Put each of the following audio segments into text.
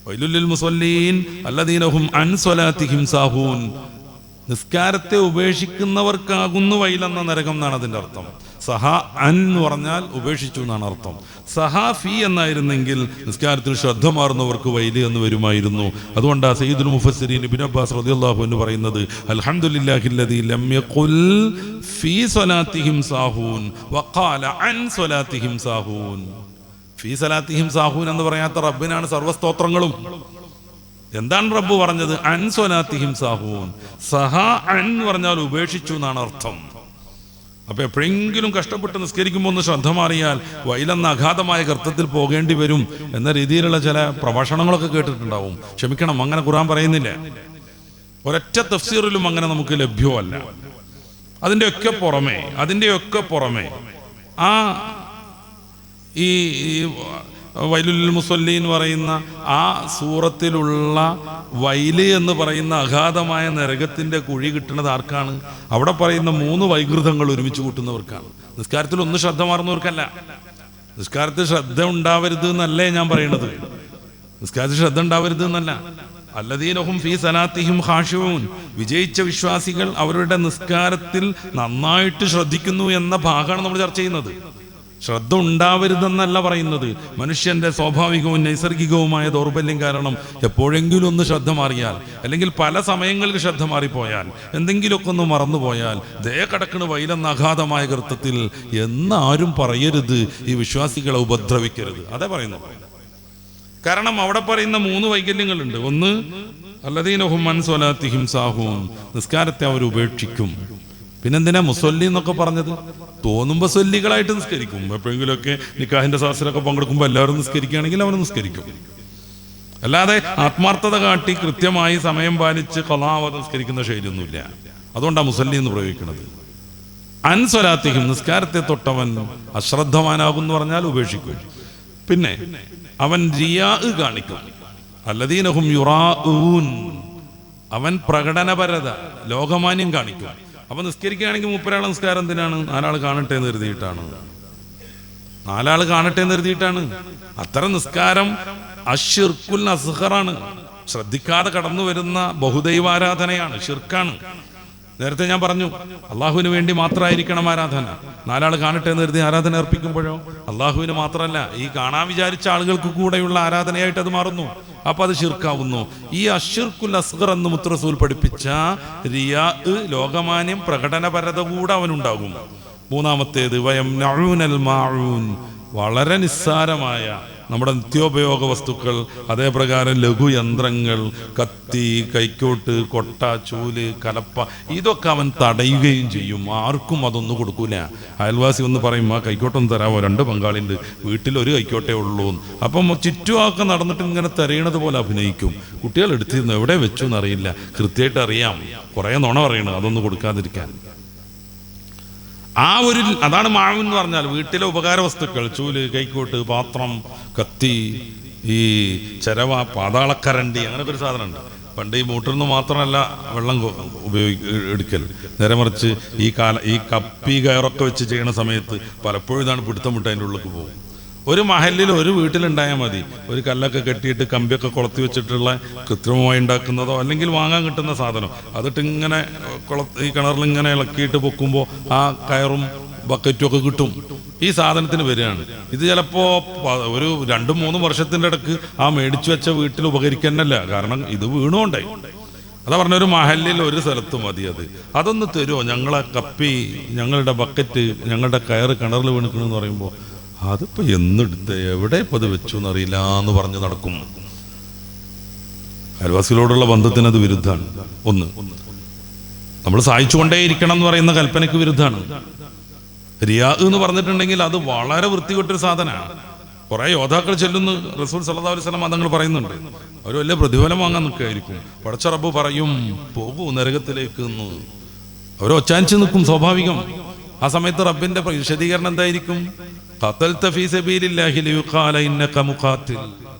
വൈലുൽ ലിൽ മുസല്ലീൻ അല്ലദീന ഹും അൻ സ്വലാത്തിഹിം സാഹൂൻ. നിസ്കാരത്തെ ഉപേക്ഷിക്കുന്നവർക്കാകുന്നു വൈലെന്ന നരകം എന്നാണ് അതിൻ്റെ അർത്ഥം. സഹ അൻ എന്ന് പറഞ്ഞാൽ ഉപേക്ഷിച്ചു എന്നാണ് അർത്ഥം. സഹ ഫി എന്നായിരുന്നെങ്കിൽ നിസ്കാരത്തിൽ ശ്രദ്ധ മാറുന്നവർക്ക് വൈല് എന്ന് വരുമായിരുന്നു. അതുകൊണ്ടാണ് സയ്യിദുൽ മുഫസ്സിരീൻ ഇബ്നു അബ്ബാസ് റളിയല്ലാഹു അൻഹു പറയുന്നത്, അൽഹംദുലില്ലാഹില്ലദീ ലം യഖുൽ ഫീ സ്വലാത്തിഹിം സാഹൂൻ വഖാല അൻ സ്വലാത്തിഹിം സാഹൂൻ. ഫീ സ്വലാത്തിഹിം സാഹൂൻ എന്ന് പറയാത്ത റബ്ബിനാണ് സർവസ്തോത്രങ്ങളും. എന്താണ് റബ്ബ് പറഞ്ഞത്? അൻ സ്വലാത്തിഹിം സാഹൂൻ. സഹ അൻ പറഞ്ഞാൽ ഉപേക്ഷിച്ചു എന്നാണ് അർത്ഥം. അപ്പൊ എപ്പോഴെങ്കിലും കഷ്ടപ്പെട്ട് നിസ്കരിക്കുമ്പോൾ ഒന്ന് ശ്രദ്ധ മാറിയാൽ വൈലെന്ന അഗാധമായ ഗർത്തത്തിൽ പോകേണ്ടി വരും എന്ന രീതിയിലുള്ള ചില പ്രഭാഷണങ്ങളൊക്കെ കേട്ടിട്ടുണ്ടാവും. ക്ഷമിക്കണം, അങ്ങനെ ഖുർആൻ പറയുന്നില്ല. ഒരൊറ്റ തഫ്സീറിലും അങ്ങനെ നമുക്ക് ലഭ്യമല്ല. അതിൻ്റെയൊക്കെ പുറമെ ആ ഈ വൈലുൽ ലിൽ മുസല്ലീൻ പറയുന്ന ആ സൂറത്തിലുള്ള വൈല് എന്ന് പറയുന്ന അഗാധമായ നരകത്തിന്റെ കുഴി കിട്ടുന്നത് ആർക്കാണ്? അവിടെ പറയുന്ന 3 വൈകൃതങ്ങൾ ഒരുമിച്ച് കൂട്ടുന്നവർക്കാണ്. നിസ്കാരത്തിൽ ഒന്ന് ശ്രദ്ധ മാറുന്നവർക്കല്ല. നിസ്കാരത്തിൽ ശ്രദ്ധ ഉണ്ടാവരുത് എന്നല്ലേ ഞാൻ പറയണത്. നിസ്കാരത്തിൽ ശ്രദ്ധ ഉണ്ടാവരുത് എന്നല്ല. അല്ലദീന ഹും ഫീ സലാത്തിഹിം ഖാശിഊൻ. വിജയിച്ച വിശ്വാസികൾ അവരുടെ നിസ്കാരത്തിൽ നന്നായിട്ട് ശ്രദ്ധിക്കുന്നു എന്ന ഭാഗമാണ് നമ്മൾ ചർച്ച ചെയ്യുന്നത്. ശ്രദ്ധ ഉണ്ടാവരുതെന്നല്ല പറയുന്നത്. മനുഷ്യന്റെ സ്വാഭാവികവും നൈസർഗികവുമായ ദൗർബല്യം കാരണം എപ്പോഴെങ്കിലും ഒന്ന് ശ്രദ്ധ മാറിയാൽ, അല്ലെങ്കിൽ പല സമയങ്ങളിൽ ശ്രദ്ധ മാറിപ്പോയാൽ, എന്തെങ്കിലുമൊക്കെ ഒന്ന് മറന്നുപോയാൽ ദേ കടക്കണ് വൈലെന്ന അഗാധമായ ഗർത്തത്തിൽ എന്നാരും പറയരുത്. ഈ വിശ്വാസികളെ ഉപദ്രവിക്കരുത്, അതേ പറയുന്നു. കാരണം അവിടെ പറയുന്ന 3 വൈകല്യങ്ങളുണ്ട്. ഒന്ന്, അല്ലദീന ഹും അൻ സ്വലാത്തിഹിം സാഹൂൻ, നിസ്കാരത്തെ അവർ ഉപേക്ഷിക്കും. പിന്നെന്തിനാ മുസല്ലി എന്നൊക്കെ പറഞ്ഞത്? തോന്നുമ്പോൾ സൊല്ലികളായിട്ട് നിസ്കരിക്കും. എപ്പോഴെങ്കിലുമൊക്കെ നിക്കാഹിന്റെ സദസ്സിലൊക്കെ പങ്കെടുക്കുമ്പോൾ എല്ലാവരും നിസ്കരിക്കുകയാണെങ്കിൽ അവൻ നിസ്കരിക്കും. അല്ലാതെ ആത്മാർത്ഥത കാട്ടി കൃത്യമായി സമയം പാലിച്ച് ഖളാവത് നിസ്കരിക്കുന്ന ശൈലിയൊന്നുമില്ല. അതുകൊണ്ടാണ് മുസല്ലി എന്ന് പ്രയോഗിക്കുന്നത്. അൻ സ്വലാത്തിഹിം, നിസ്കാരത്തെ തൊട്ടവൻ അശ്രദ്ധവാനാകും എന്ന് പറഞ്ഞാൽ ഉപേക്ഷിക്കും. പിന്നെ അവൻ റിയാ കാണിക്കും. അല്ലദീന ഹും യുറാഊൻ, അവൻ പ്രകടനപരത, ലോകമാന്യം കാണിക്കും. അപ്പൊ നിസ്കരിക്കുകയാണെങ്കിൽ 30 നിസ്കാരം എന്തിനാണ്? 4 ആൾ കാണട്ടെ എന്ന് കരുതിയിട്ടാണ്. അത്തരം നിസ്കാരം അശ്ശിർക്കുൽ അസ്ഗറാണ്. ശ്രദ്ധിക്കാതെ കടന്നു വരുന്ന ബഹുദൈവാരാധനയാണ്, ഷിർക്കാണ്. നേരത്തെ ഞാൻ പറഞ്ഞു, അള്ളാഹുവിന് വേണ്ടി മാത്രമായിരിക്കണം ആരാധന. 4 ആൾ കാണട്ടെ എന്ന് കരുതി ആരാധന അർപ്പിക്കുമ്പോഴോ അള്ളാഹുവിന് മാത്രമല്ല, ഈ കാണാൻ വിചാരിച്ച ആളുകൾക്ക് കൂടെയുള്ള ആരാധനയായിട്ട് അത് മാറുന്നു. അപ്പൊ അത് ഷിർക്കാവുന്നു. ഈ അശ്ശിർക്കുൽ അസ്ഗർ എന്ന് മുത്ത് റസൂൽ പഠിപ്പിച്ച റിയാ, ലോകമാന്യം, പ്രകടനപരത കൂടെ അവനുണ്ടാകും. 3-ാമത്തേത് വയംനഊനൽ മാഊൻ, വളരെ നിസ്സാരമായ നമ്മുടെ നിത്യോപയോഗ വസ്തുക്കൾ, അതേപ്രകാരം ലഘുയന്ത്രങ്ങൾ, കത്തി, കൈക്കോട്ട്, കൊട്ട, ചൂല്, കലപ്പ, ഇതൊക്കെ അവൻ തടയുകയും ചെയ്യും. ആർക്കും അതൊന്നും കൊടുക്കൂല. അയൽവാസി ഒന്ന് പറയും, ആ കൈക്കോട്ടൊന്ന് തരാമോ, 2 പങ്കാളിണ്ട്, വീട്ടിൽ 1 കൈക്കോട്ടേ ഉള്ളൂ. അപ്പം ചുറ്റുമൊക്കെ നടന്നിട്ട് ഇങ്ങനെ തെരയണത് പോലെ അഭിനയിക്കും. കുട്ടികൾ എടുത്തിരുന്നു, എവിടെ വെച്ചു എന്നറിയില്ല, കൃത്യമായിട്ട് അറിയാം, കുറേ നുണ പറയണം അതൊന്നും കൊടുക്കാതിരിക്കാൻ. അതാണ് മാഊൻ എന്ന് പറഞ്ഞാൽ. വീട്ടിലെ ഉപകാര വസ്തുക്കൾ, ചൂല്, കൈക്കോട്ട്, പാത്രം, കത്തി, ഈ ചരവ, പാതാളക്കരണ്ടി, അങ്ങനൊക്കെ ഒരു സാധനമുണ്ട്. പണ്ട് ഈ മൂട്ടിൽ നിന്ന് മാത്രമല്ല വെള്ളം എടുക്കൽ, നേരെ മറിച്ച് ഈ കപ്പി കയറൊക്കെ വെച്ച് ചെയ്യുന്ന സമയത്ത് പലപ്പോഴും ഇതാണ് പിടുത്തം വിട്ട് അതിൻ്റെ ഉള്ളിലേക്ക് പോകും. ഒരു മഹലിൽ ഒരു വീട്ടിലുണ്ടായാൽ മതി, ഒരു കല്ലൊക്കെ കെട്ടിയിട്ട് കമ്പിയൊക്കെ കൊളത്തി വെച്ചിട്ടുള്ള കൃത്രിമമായി ഉണ്ടാക്കുന്നതോ അല്ലെങ്കിൽ വാങ്ങാൻ കിട്ടുന്ന സാധനം അതിട്ട് ഇങ്ങനെ ഈ കിണറിൽ ഇങ്ങനെ ഇളക്കിയിട്ട് പൊക്കുമ്പോൾ ആ കയറും ബക്കറ്റും ഒക്കെ കിട്ടും. ഈ സാധനത്തിന് വരികയാണ്. ഇത് ചിലപ്പോൾ ഒരു 2-3 വർഷത്തിൻ്റെ ഇടക്ക് ആ മേടിച്ചു വെച്ച വീട്ടിൽ ഉപകരിക്കുന്നല്ല, കാരണം ഇത് വീണുകൊണ്ടേ. അതാ പറഞ്ഞ, ഒരു മഹലിൽ ഒരു സ്ഥലത്ത് മതി അത്. അതൊന്ന് തരുമോ, ഞങ്ങളെ കപ്പി, ഞങ്ങളുടെ ബക്കറ്റ്, ഞങ്ങളുടെ കയറ് കിണറിൽ വീണിക്കണമെന്ന് പറയുമ്പോൾ അതിപ്പോ എന്നെടുത്ത് എവിടെ ഇപ്പൊ അത് വെച്ചു എന്നറിയില്ല എന്ന് പറഞ്ഞ് നടക്കും. അയൽവാസികളോടുള്ള ബന്ധത്തിന് അത് വിരുദ്ധാണ്. ഒന്ന്, നമ്മൾ സഹായിച്ചുകൊണ്ടേയിരിക്കണം എന്ന് പറയുന്ന കൽപ്പനയ്ക്ക് വിരുദ്ധാണ്. റിയാ എന്ന് പറഞ്ഞിട്ടുണ്ടെങ്കിൽ അത് വളരെ വൃത്തികെട്ടൊരു സാധനമാണ്. കുറെ യോദ്ധാക്കൾ ചെല്ലുന്നു, റസൂൽ സല്ലല്ലാഹു അലൈഹി വസല്ലം അതങ്ങൾ പറയുന്നുണ്ട്. അവർ വലിയ പ്രതിഫലം വാങ്ങാൻ നിൽക്കുകയായിരിക്കും. പടച്ച റബ്ബ് പറയും, പോകൂ നരകത്തിലേക്ക് എന്ന്. അവർ ഒച്ചാനിച്ച് നിൽക്കും, സ്വാഭാവികം. ആ സമയത്ത് റബ്ബിന്റെ വിശദീകരണം എന്തായിരിക്കും? ഖതൽത ഫീ സബീലില്ലാഹി ലിയുഖാല ഇന്നക മുഖാതിൽ,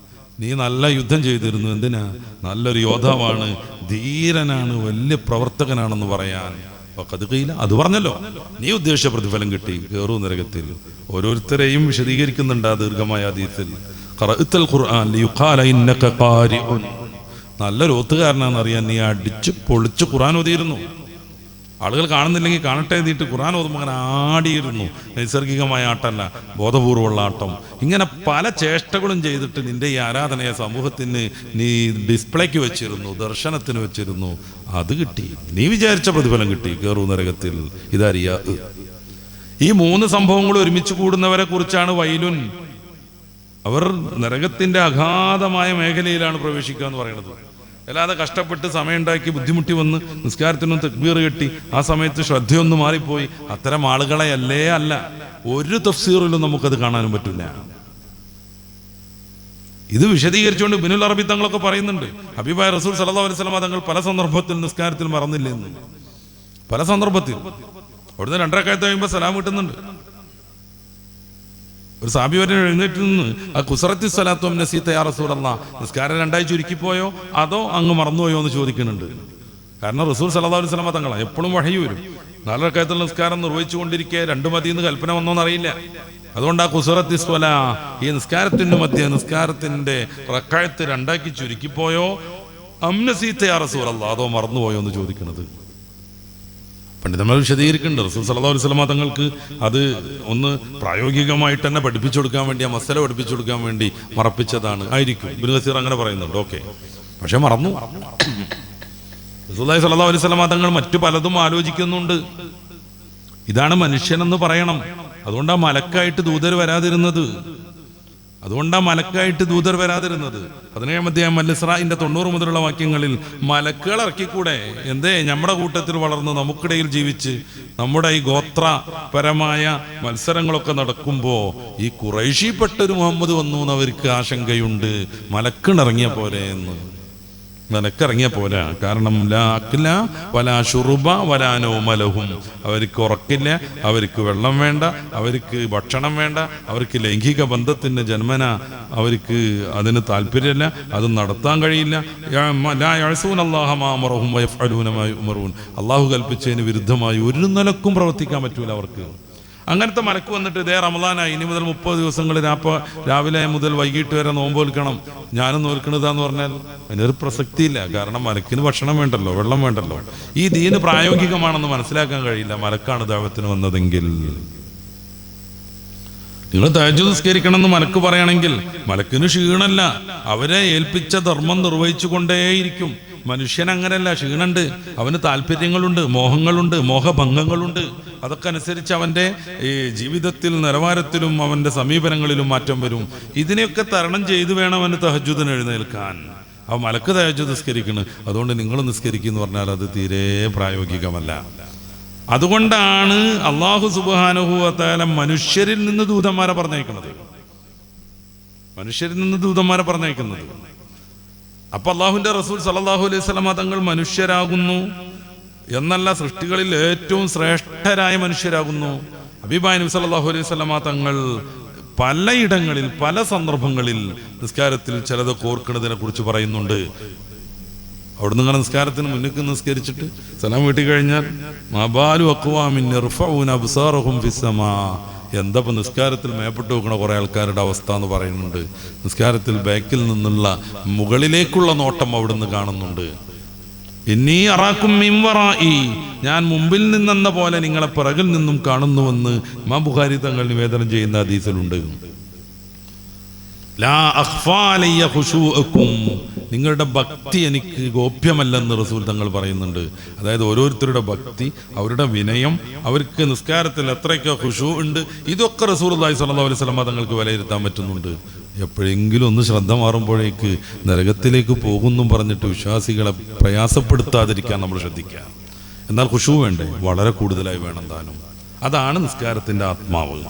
നീ നല്ല യുദ്ധം ചെയ്തിരുന്നു. എന്തിനാ? നല്ലൊരു യോദ്ധാവാണ്, ധീരനാണ്, വലിയ പ്രവർത്തകനാണെന്ന് പറയാൻ. അത് പറഞ്ഞല്ലോ, നീ ഉദ്ദേശിച്ച പ്രതിഫലം കിട്ടി, കേറൂ നരകത്തിൽ. ഓരോരുത്തരെയും വിശദീകരിക്കുന്നുണ്ട് ആ ദീർഘമായ ഹദീസിൽ. ഖറഅത്തൽ ഖുർആൻ ലിയുഖാല ഇന്നക ഖാരിഉൻ. നല്ലൊരു ഓത്തുകാരനാണെന്നറിയാൻ നീ അടിച്ച് പൊളിച്ച് ഖുർആൻ ഓതിയിരുന്നു. ആളുകൾ കാണുന്നില്ലെങ്കിൽ കാണട്ടെ എഴുതിയിട്ട് ഖുർആൻ ഓതുമ്പോൾ അങ്ങനെ ആടിയിരുന്നു. നൈസർഗികമായ ആട്ടമല്ല, ബോധപൂർവമുള്ള ആട്ടം. ഇങ്ങനെ പല ചേഷ്ടകളും ചെയ്തിട്ട് നിന്റെ ഈ ആരാധനയെ സമൂഹത്തിന് നീ ഡിസ്പ്ലേക്ക് വെച്ചിരുന്നു, ദർശനത്തിന് വെച്ചിരുന്നു. അത് കിട്ടി, നീ വിചാരിച്ച പ്രതിഫലം കിട്ടി. കേറൂ നരകത്തിൽ. ഇതറിയാ. ഈ 3 സംഭവങ്ങൾ ഒരുമിച്ച് കൂടുന്നവരെ കുറിച്ചാണ് വൈലുൻ. അവർ നരകത്തിന്റെ അഗാധമായ മേഖലയിലാണ് പ്രവേശിക്കുക എന്ന് പറയുന്നത്. അല്ലാതെ കഷ്ടപ്പെട്ട് സമയമുണ്ടാക്കി ബുദ്ധിമുട്ടി വന്ന് നിസ്കാരത്തിനൊന്ന് തക്ബീർ കെട്ടി ആ സമയത്ത് ശ്രദ്ധയൊന്നും മാറിപ്പോയി അത്തരം ആളുകളെ അല്ല. ഒരു തഫ്സീറിലും നമുക്കത് കാണാനും പറ്റില്ല. ഇത് വിശദീകരിച്ചുകൊണ്ട് ഇബ്നുൽ അറബി തങ്ങളൊക്കെ പറയുന്നുണ്ട്. ഹബീബായ റസൂൽ സല്ലല്ലാഹു അലൈഹി വസല്ലം തങ്ങൾ പല സന്ദർഭത്തിൽ നിസ്കാരത്തിൽ മറന്നില്ലെന്ന്. പല സന്ദർഭത്തിൽ അവിടുന്ന് 2 റക്അത്ത് കഴിയുമ്പോൾ സലാം കിട്ടുന്നുണ്ട്. ഒരു സാബി വരെ എഴുന്നേറ്റ് നിന്ന് ആ കുസറത്തി സ്വലാത്തും നസീത്ത യാ റസൂലല്ലാഹ്, നിസ്കാരം 2 ചുരുക്കിപ്പോയോ അതോ അങ്ങ് മറന്നുപോയോ എന്ന് ചോദിക്കുന്നുണ്ട്. കാരണം റസൂൽ സല്ലല്ലാഹു അലൈഹി വസല്ലം തങ്ങളാണ് എപ്പോഴും വഹി വരും. 4 റക്അത്തുള്ള നിസ്കാരം നിർവഹിച്ചുകൊണ്ടിരിക്കെ 2 മതിയെന്ന് കൽപ്പന വന്നോന്ന് അറിയില്ല. അതുകൊണ്ട് ആ കുസറത്തി സ്വലാ, ഈ നിസ്കാരത്തിന്റെ മധ്യ നിസ്കാരത്തിന്റെ റക്അത്ത് 2 ചുരുക്കിപ്പോയോ അം നസീത്ത യാ റസൂലല്ലാഹ്, അതോ മറന്നുപോയോ എന്ന് ചോദിക്കുന്നത്. പണ്ഡിതന്മാർ വിശദീകരിക്കുന്നുണ്ട്. റസൂൽ സല്ലല്ലാഹു അലൈഹി വസല്ലം തങ്ങൾക്ക് അത് ഒന്ന് പ്രായോഗികമായിട്ട് തന്നെ പഠിപ്പിച്ചു കൊടുക്കാൻ വേണ്ടി, ആ മസല പഠിപ്പിച്ചു കൊടുക്കാൻ വേണ്ടി മറപ്പിച്ചതാണ് ആയിരിക്കും. ഇബ്നു കസീർ അങ്ങനെ പറയുന്നുണ്ട്. ഓക്കെ, പക്ഷെ മറന്നു. റസൂലുള്ളാഹി സ്വല്ലല്ലാഹു അലൈഹി വസല്ലം തങ്ങൾ മറ്റു പലതും ആലോചിക്കുന്നുണ്ട്. ഇതാണ് മനുഷ്യനെന്ന് പറയണം. അതുകൊണ്ടാണ് മലക്കായിട്ട് ദൂതർ വരാതിരുന്നത്. 17-ാം അധ്യായം അൽ-ഇസ്രാഇന്റെ 90 മുതലുള്ള വാക്യങ്ങളിൽ മലക്കുകൾ ഇറക്കിക്കൂടെ? എന്തേ നമ്മുടെ കൂട്ടത്തിൽ വളർന്ന് നമുക്കിടയിൽ ജീവിച്ച് നമ്മുടെ ഈ ഗോത്രപരമായ മത്സരങ്ങളൊക്കെ നടക്കുമ്പോൾ ഈ ഖുറൈശിപ്പെട്ടൊരു മുഹമ്മദ് വന്നു എന്നവർക്ക് ആശങ്കയുണ്ട്. മലക്കിറങ്ങിയ പോലെ എന്ന്. നിനക്കിറങ്ങിയ പോലെ. കാരണം ലാ അക്ല വലാ ശുറുബ വലാ നൗമ ലഹും. അവർക്ക് ഉറക്കില്ല, അവർക്ക് വെള്ളം വേണ്ട, അവർക്ക് ഭക്ഷണം വേണ്ട, അവർക്ക് ലൈംഗിക ബന്ധത്തിന്റെ ജന്മന അവർക്ക് അതിന് താല്പര്യമില്ല, അത് നടത്താൻ കഴിയില്ല. ലാ യഅസൂനല്ലാഹ മാ അമറഹും വയഫ്അലൂന മാ യുമറൂൻ. അല്ലാഹു കൽപ്പിച്ചതിന് വിരുദ്ധമായി ഒരു നിലക്കും പ്രവർത്തിക്കാൻ പറ്റൂല അവർക്ക്. അങ്ങനത്തെ മലക്ക് വന്നിട്ട് ഇതേ റമദാനായി, ഇനി മുതൽ 30 ദിവസങ്ങൾ രാവിലെ മുതൽ വൈകിട്ട് വരെ നോമ്പ് നോൽക്കണം, ഞാനും നോൽക്കണതാന്ന് പറഞ്ഞാൽ അതിനൊരു പ്രസക്തിയില്ല. കാരണം മലക്കിന് ഭക്ഷണം വേണ്ടല്ലോ, വെള്ളം വേണ്ടല്ലോ. ഈ ദീന് പ്രായോഗികമാണെന്ന് മനസ്സിലാക്കാൻ കഴിയില്ല മലക്കാണ് ദഅവത്തിന് വന്നതെങ്കിൽ. നിങ്ങൾ തഹജ്ജുദ് നിസ്കരിക്കണമെന്ന് മലക്ക് പറയണമെങ്കിൽ മലക്കിന് ക്ഷീണമല്ല, അവരെ ഏൽപ്പിച്ച ധർമ്മം നിർവഹിച്ചു കൊണ്ടേയിരിക്കും. മനുഷ്യൻ അങ്ങനെയല്ല, ക്ഷീണുണ്ട്, അവന് താല്പര്യങ്ങളുണ്ട്, മോഹങ്ങളുണ്ട്, മോഹഭംഗങ്ങളുണ്ട്. അതൊക്കെ അനുസരിച്ച് അവൻ്റെ ഈ ജീവിതത്തിൽ നിലവാരത്തിലും അവൻ്റെ സമീപനങ്ങളിലും മാറ്റം വരും. ഇതിനെയൊക്കെ തരണം ചെയ്തു വേണം അവന് തഹജ്ജുദിന് എഴുന്നേൽക്കാൻ. ആ മലക്ക് തഹജ്ജുദ് നിസ്കരിക്കണം, അതുകൊണ്ട് നിങ്ങൾ നിസ്കരിക്കും എന്ന് പറഞ്ഞാൽ അത് തീരെ പ്രായോഗികമല്ല. അതുകൊണ്ടാണ് അല്ലാഹു സുബ്ഹാനഹു വ തആല മനുഷ്യരിൽ നിന്ന് ദൂതന്മാരെ പറഞ്ഞയക്കുന്നത്. അപ്പൊ അള്ളാഹുവിന്റെ റസൂൽ സല്ലല്ലാഹു അലൈഹി വസല്ലം തങ്ങൾ മനുഷ്യരാകുന്നു എന്നല്ല, സൃഷ്ടികളിൽ ഏറ്റവും ശ്രേഷ്ഠരായ മനുഷ്യരാകുന്നു. ഹബീബായ നബി സല്ലല്ലാഹു അലൈഹി വസല്ലം തങ്ങൾ പലയിടങ്ങളിൽ പല സന്ദർഭങ്ങളിൽ നിസ്കാരത്തിൽ ചിലതൊക്കെ ഓർക്കുന്നതിനെ കുറിച്ച് പറയുന്നുണ്ട്. അവിടുന്ന് ഇങ്ങനെ നിസ്കാരത്തിന് മുന്നിൽ നിസ്കരിച്ചിട്ട് സലാം വീട്ടി കഴിഞ്ഞാൽ മബാലു അഖ്വാമിൻ യർഫഊന അബ്സാറഹും ഫിസ്സമാ, എന്താ നിസ്കാരത്തിൽ മേപ്പെട്ട് വെക്കണ കുറെ ആൾക്കാരുടെ അവസ്ഥ എന്ന് പറയുന്നുണ്ട്. നിസ്കാരത്തിൽ ബാക്കിൽ നിന്നുള്ള മുകളിലേക്കുള്ള നോട്ടം അവിടുന്ന് കാണുന്നുണ്ട്. ഇന്നീ അറാക്കും മിൻ വറാഇ, ഞാൻ മുമ്പിൽ നിന്നെന്ന പോലെ നിങ്ങളെ പിറകിൽ നിന്നും കാണുന്നുവെന്ന് ഇമാം ബുഖാരി തങ്ങൾ നിവേദനം ചെയ്യുന്ന ഹദീസിലുണ്ട്. ലാ അഖ്ഫാ അലയ്യ ഖുശൂഅക്കും, നിങ്ങളുടെ ഭക്തി എനിക്ക് ഗോപ്യമല്ലെന്ന് റസൂൽ തങ്ങൾ പറയുന്നുണ്ട്. അതായത് ഓരോരുത്തരുടെ ഭക്തി, അവരുടെ വിനയം, അവർക്ക് നിസ്കാരത്തിൽ എത്രയൊക്കെ ഖുശൂ ഉണ്ട്, ഇതൊക്കെ റസൂലുള്ളാഹി സ്വല്ലല്ലാഹു അലൈഹി വസല്ലം തങ്ങൾക്ക് വിലയിരുത്താൻ പറ്റുന്നുണ്ട്. എപ്പോഴെങ്കിലും ഒന്ന് ശ്രദ്ധ മാറുമ്പോഴേക്ക് നരകത്തിലേക്ക് പോകുന്നു പറഞ്ഞിട്ട് വിശ്വാസികളെ പ്രയാസപ്പെടുത്താതിരിക്കാൻ നമ്മൾ ശ്രദ്ധിക്കുക. എന്നാൽ ഖുശൂ വേണ്ടേ? വളരെ കൂടുതലായി വേണം താനും. അതാണ് നിസ്കാരത്തിന്റെ ആത്മാവ്.